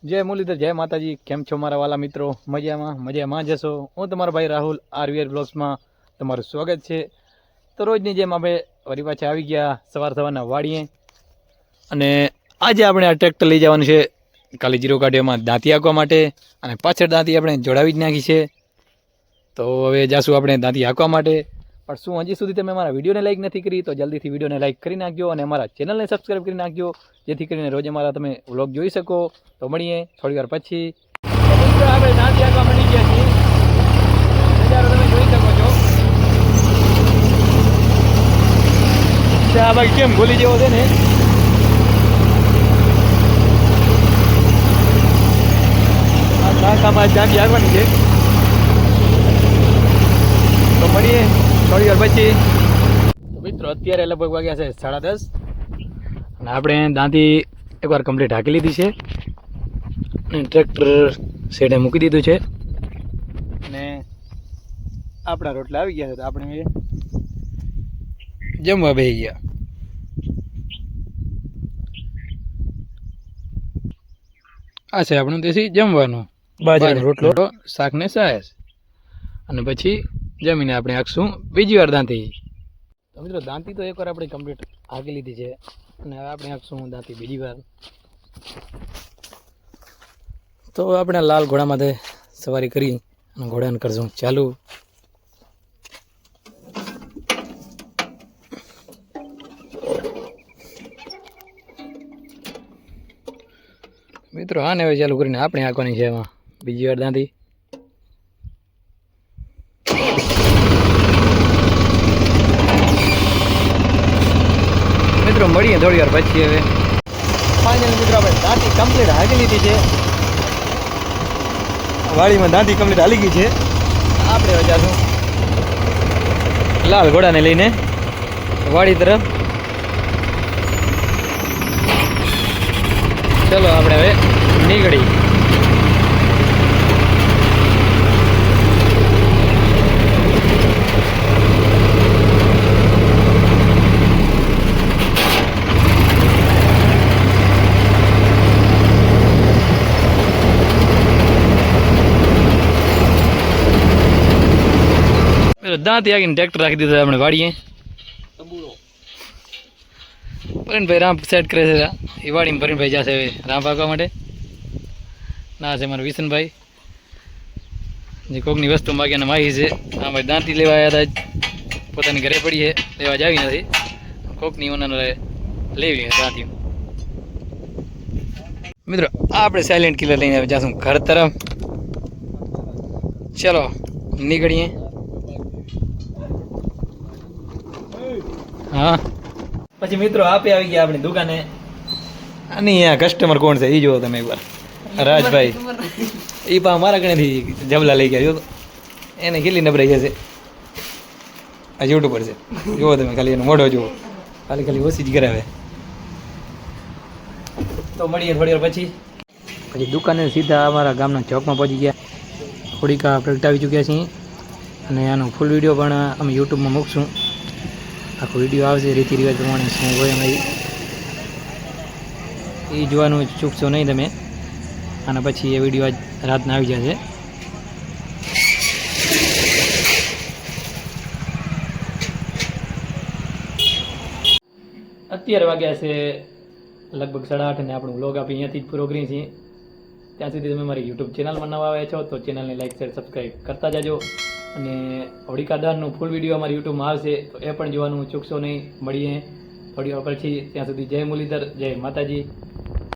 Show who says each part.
Speaker 1: जय मुरलीधर जय माताजी। केम छो मारा वाला मित्रों? मजामां जशो। हूँ तमारो भाई राहुल आरवीआर ब्लॉग्स में तमारुं स्वागत है। तो रोजनी जेम आपणे वरी पाछा आवी गया सवार सवारना वाड़ीए अने आजे आपणे आ ट्रेक्टर लई जवानुं छे काली जीरो काढियोमां दांती हांकवा माटे अने पाछळ दांती आपणे जोडावी ज नाखी छे। तो हवे जाशुं आपणे दांती हांकवा माटे। पण शुं हजी सुधी तमे मारा विडियोने लाइक नहीं करी तो जल्दी थी विडियोने लाइक करी नाखजो अने अमारा चेनलने सब्सक्राइब करी नाखजो जेथी करीने रोज अमारा तमे व्लॉग जोई शको। तो मळीए थोड़ी वार पछी। આપણે દાંતી હાંકવા મળી ગયા છીએ। નજારો તમે જોઈ શકો છો। આ બાકી કેમ ગોલી જેવો છે ને આ કાકામાં દાંતી હાંકવાની છે। તો મળીએ થોડી વાર પછી। તો મિત્રો અત્યારે લગભગ વાગ્યા છે 10:30 અને આપણે દાંતી એકવાર કમ્પ્લીટ હાંકી લીધી છે અને ટ્રેક્ટર સેડે મૂકી દીધું છે અને આપણા રોટલા આવી ગયા છે। તો આપણે જમવા બેસી ગયા। આ છે આપણું દેશી જમવાનું બાજરાનો રોટલો શાક ને છાશ અને પછી જમીને આપણે હાંકશું બીજી વાર દાંતી। તો મિત્રો દાંતી તો એકવાર આપણે કમ્પ્લીટ હાંકી લીધી છે અને હવે આપણે હાંકશું દાંતી બીજી વાર। तो अपने लाल घोड़ा माथे सवारी करी घोड़ा करशू चालू। मित्रों आने हवे चालू करीने आपणे हांकवानी छे एमां बीजी वार दांती। मित्रों मळीए थोड़ी वार पछी। हवे फाइनल मित्रों आपणे दांती कम्प्लीट हांकी लीधी छे। वाड़ी में दांती कम्प्लीट हाली गई है। आपणे હવે જાશું लाल घोड़ा ने लईने वाड़ी तरफ। चलो आपणे હવે નીકળી। दांती आगे ट्रेक्टर राखी दीधो अपने वाड़ीए। परीन भाई राम सेट करे छे। ए वाड़ी में परीन भाई जाशे राम पाकवा माटे। ना छे मारो विशन भाई जे कोकनी वस्तु मागीने मागी छे। हां भाई दांती लेवा आया था पोतानी घरे पड़ी है लेवा जावी नथी कोकनी ओनानो लेवी दांती। मित्रों आपणे साइलेंट किलर लईने जाशुं घर तरफ। चलो निकळीए। हाँ પછી મિત્રો આપે આવી ગયા આપણી દુકાને અને આ કસ્ટમર કોણ છે ઈ જોવો તમે એકવાર રાજભાઈ ઈ પા મારા કણેથી જબલા લઈ ગયા જો એને કેટલી નબળાઈ છે આ યુટ્યુબર છે જોવો તમે ખાલી એનો મોઢો જોવો ખાલી ખાલી ઓછી જ કરાવે। તો મળીએ થોડી વાર પછી દુકાને સીધા અમારા ગામના ચોકમાં પહોંચી ગયા। હોડીકા પ્રગટાવી ચૂક્યા છીએ અને આનો ફૂલ વિડીયો પણ અમે યુટ્યુબમાં મૂકશું। आखो विडियो आवशे रीति रिवाज प्रमाणे शुं होय एमां ए जोवानुं चूकशो नहीं तमे। आना पछी ए विडियो आज रातना आवी जशे। अत्यारे वाग्या छे लगभग 8:30 ने आपणो व्लॉग आपणे अहींयाथी ज पूरो करीए छीए। त्यां सुधी तमे मारी यूट्यूब चेनल में नवा आव्या छो तो चेनलने लाइक शेर सब्सक्राइब करता जाजो અને હોડિકા દહનનું ફૂલ વિડીયો અમારી યુટ્યુબમાં આવશે તો એ પણ જોવાનું ચૂકશો નહીં। મળીએ થોડી વાર પછી। ત્યાં સુધી જય મુરલીધર જય માતાજી।